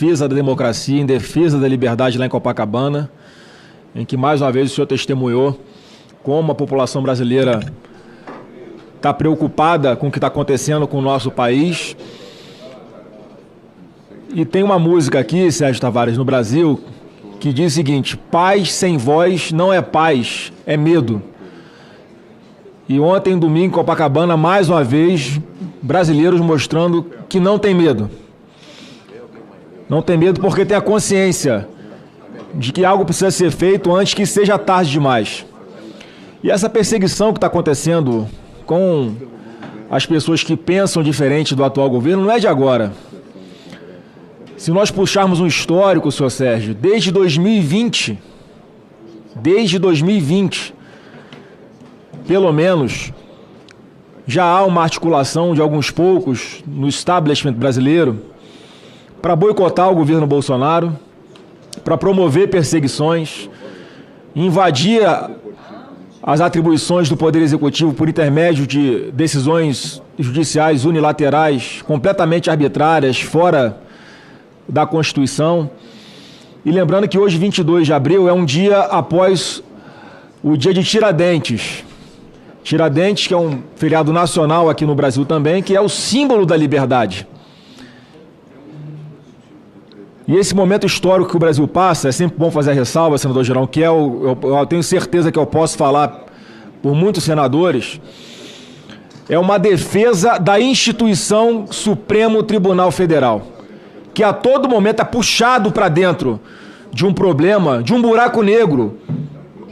defesa da democracia, em defesa da liberdade lá em Copacabana, em que mais uma vez o senhor testemunhou como a população brasileira está preocupada com o que está acontecendo com o nosso país. E tem uma música aqui, Sérgio Tavares, no Brasil, que diz o seguinte: paz sem voz não é paz, é medo. E ontem, domingo, em Copacabana, mais uma vez, brasileiros mostrando que não tem medo. Não tem medo porque tem a consciência de que algo precisa ser feito antes que seja tarde demais. E essa perseguição que está acontecendo com as pessoas que pensam diferente do atual governo não é de agora. Se nós puxarmos um histórico, senhor Sérgio, desde 2020, pelo menos, já há uma articulação de alguns poucos no establishment brasileiro para boicotar o governo Bolsonaro, para promover perseguições, invadir as atribuições do Poder Executivo por intermédio de decisões judiciais unilaterais, completamente arbitrárias, fora da Constituição. E lembrando que hoje, 22 de abril, é um dia após o dia de Tiradentes. Tiradentes, que é um feriado nacional aqui no Brasil também, que é o símbolo da liberdade. E esse momento histórico que o Brasil passa, é sempre bom fazer a ressalva, senador Girão, que eu tenho certeza que eu posso falar por muitos senadores, é uma defesa da instituição Supremo Tribunal Federal, que a todo momento é puxado para dentro de um problema, de um buraco negro,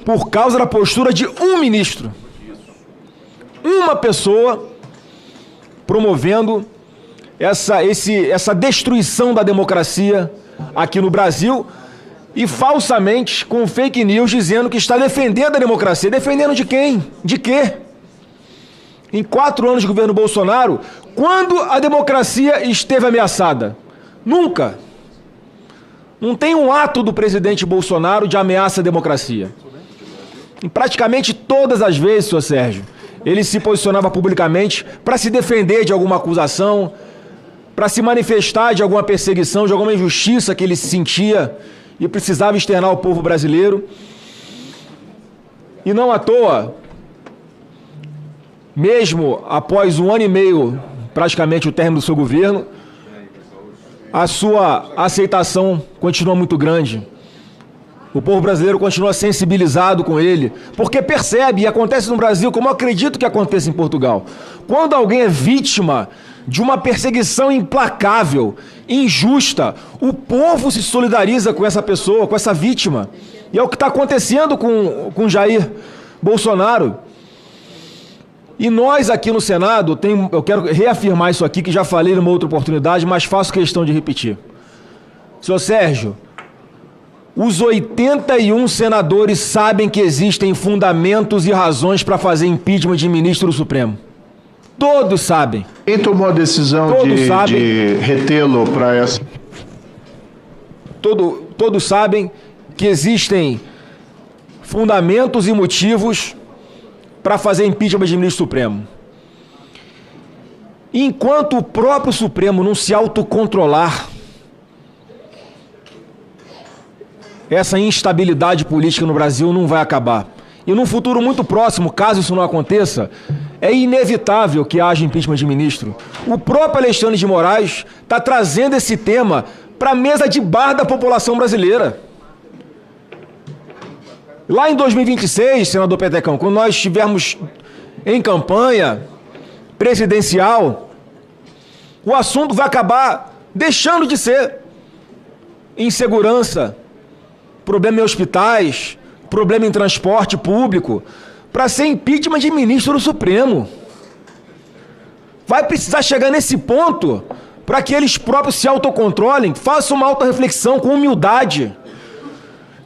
por causa da postura de um ministro. Uma pessoa promovendo essa destruição da democracia aqui no Brasil e falsamente com fake news dizendo que está defendendo a democracia. Defendendo de quem? De quê? Em 4 anos de governo Bolsonaro, quando a democracia esteve ameaçada? Nunca. Não tem um ato do presidente Bolsonaro de ameaça à democracia. Em praticamente todas as vezes, senhor Sérgio, ele se posicionava publicamente para se defender de alguma acusação, para se manifestar de alguma perseguição, de alguma injustiça que ele sentia e precisava externar ao povo brasileiro. E não à toa, mesmo após 1 ano e meio, praticamente o término do seu governo, a sua aceitação continua muito grande. O povo brasileiro continua sensibilizado com ele, porque percebe, e acontece no Brasil, como eu acredito que aconteça em Portugal. Quando alguém é vítima de uma perseguição implacável, injusta, o povo se solidariza com essa pessoa, com essa vítima. E é o que está acontecendo com Jair Bolsonaro. E nós aqui no Senado, eu quero reafirmar isso aqui, que já falei numa outra oportunidade, mas faço questão de repetir. Senhor Sérgio, os 81 senadores sabem que existem fundamentos e razões para fazer impeachment de ministro do Supremo. Todos sabem. Quem tomou a decisão de retê-lo para essa... Todos sabem que existem fundamentos e motivos para fazer impeachment de ministro Supremo. Enquanto o próprio Supremo não se autocontrolar, essa instabilidade política no Brasil não vai acabar. E num futuro muito próximo, caso isso não aconteça, é inevitável que haja impeachment de ministro. O próprio Alexandre de Moraes está trazendo esse tema para a mesa de bar da população brasileira. Lá em 2026, senador Petecão, quando nós estivermos em campanha presidencial, o assunto vai acabar deixando de ser insegurança, problema em hospitais, problema em transporte público, para ser impeachment de ministro do Supremo. Vai precisar chegar nesse ponto para que eles próprios se autocontrolem, façam uma autorreflexão com humildade.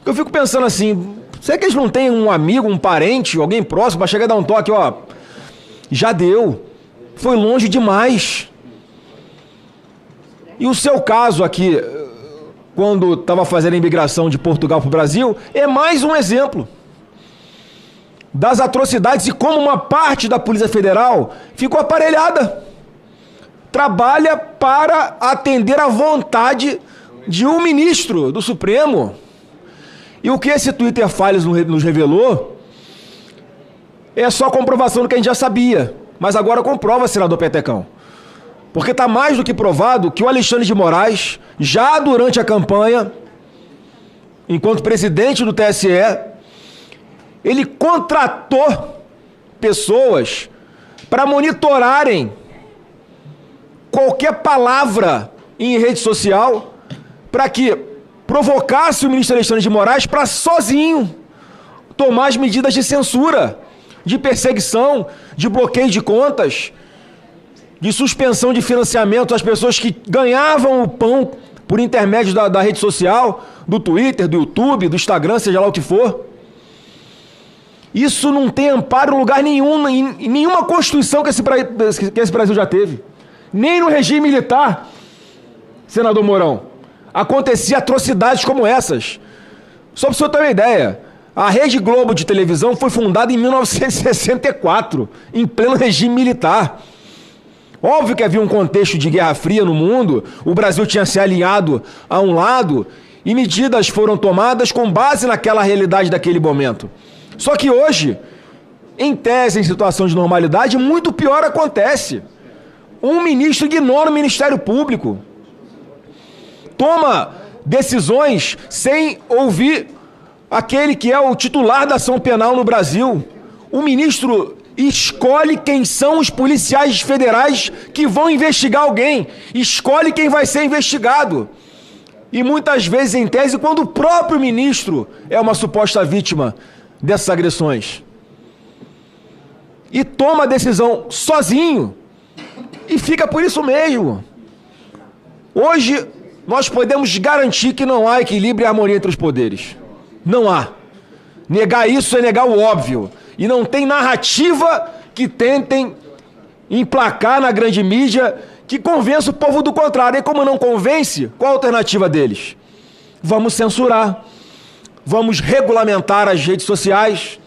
Eu fico pensando assim, será que eles não têm um amigo, um parente, alguém próximo para chegar e dar um toque, ó, já deu, foi longe demais. E o seu caso aqui, quando estava fazendo a imigração de Portugal para o Brasil, é mais um exemplo das atrocidades e como uma parte da Polícia Federal ficou aparelhada. Trabalha para atender à vontade de um ministro do Supremo. E o que esse Twitter Files nos revelou é só comprovação do que a gente já sabia. Mas agora comprova, senador Petecão. Porque está mais do que provado que o Alexandre de Moraes, já durante a campanha, enquanto presidente do TSE, ele contratou pessoas para monitorarem qualquer palavra em rede social para que provocasse o ministro Alexandre de Moraes para sozinho tomar as medidas de censura, de perseguição, de bloqueio de contas, de suspensão de financiamento às pessoas que ganhavam o pão por intermédio da rede social, do Twitter, do YouTube, do Instagram, seja lá o que for. Isso não tem amparo em lugar nenhum, em nenhuma Constituição que esse Brasil já teve. Nem no regime militar, senador Mourão, acontecia atrocidades como essas. Só para o senhor ter uma ideia, a Rede Globo de televisão foi fundada em 1964, em pleno regime militar. Óbvio que havia um contexto de Guerra Fria no mundo, o Brasil tinha se alinhado a um lado e medidas foram tomadas com base naquela realidade daquele momento. Só que hoje, em tese, em situação de normalidade, muito pior acontece. Um ministro ignora o Ministério Público, toma decisões sem ouvir aquele que é o titular da ação penal no Brasil. O ministro escolhe quem são os policiais federais que vão investigar alguém, escolhe quem vai ser investigado. E muitas vezes, em tese, quando o próprio ministro é uma suposta vítima dessas agressões. E toma a decisão sozinho e fica por isso mesmo. Hoje, nós podemos garantir que não há equilíbrio e harmonia entre os poderes. Não há. Negar isso é negar o óbvio. E não tem narrativa que tentem emplacar na grande mídia que convença o povo do contrário. E como não convence, qual a alternativa deles? Vamos censurar. Vamos regulamentar as redes sociais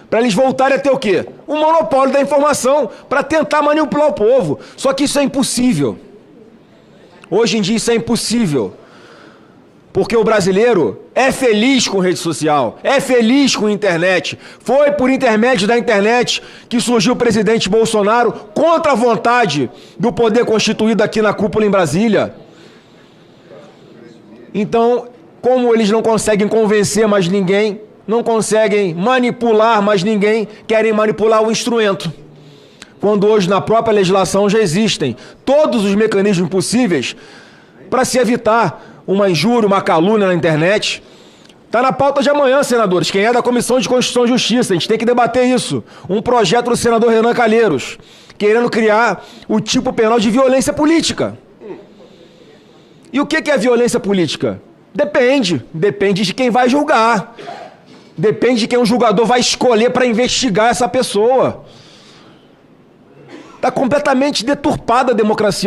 para eles voltarem a ter o quê? O monopólio da informação para tentar manipular o povo. Só que isso é impossível. Hoje em dia isso é impossível. Porque o brasileiro é feliz com rede social, é feliz com internet. Foi por intermédio da internet que surgiu o presidente Bolsonaro contra a vontade do poder constituído aqui na cúpula em Brasília. Então, como eles não conseguem convencer mais ninguém, não conseguem manipular mais ninguém, querem manipular o instrumento. Quando hoje na própria legislação já existem todos os mecanismos possíveis para se evitar uma injúria, uma calúnia na internet. Está na pauta de amanhã, senadores. Quem é da Comissão de Constituição e Justiça, a gente tem que debater isso. Um projeto do senador Renan Calheiros, querendo criar o tipo penal de violência política. E o que é violência política? Depende de quem vai julgar. Depende de quem o julgador vai escolher para investigar essa pessoa. Está completamente deturpada a democracia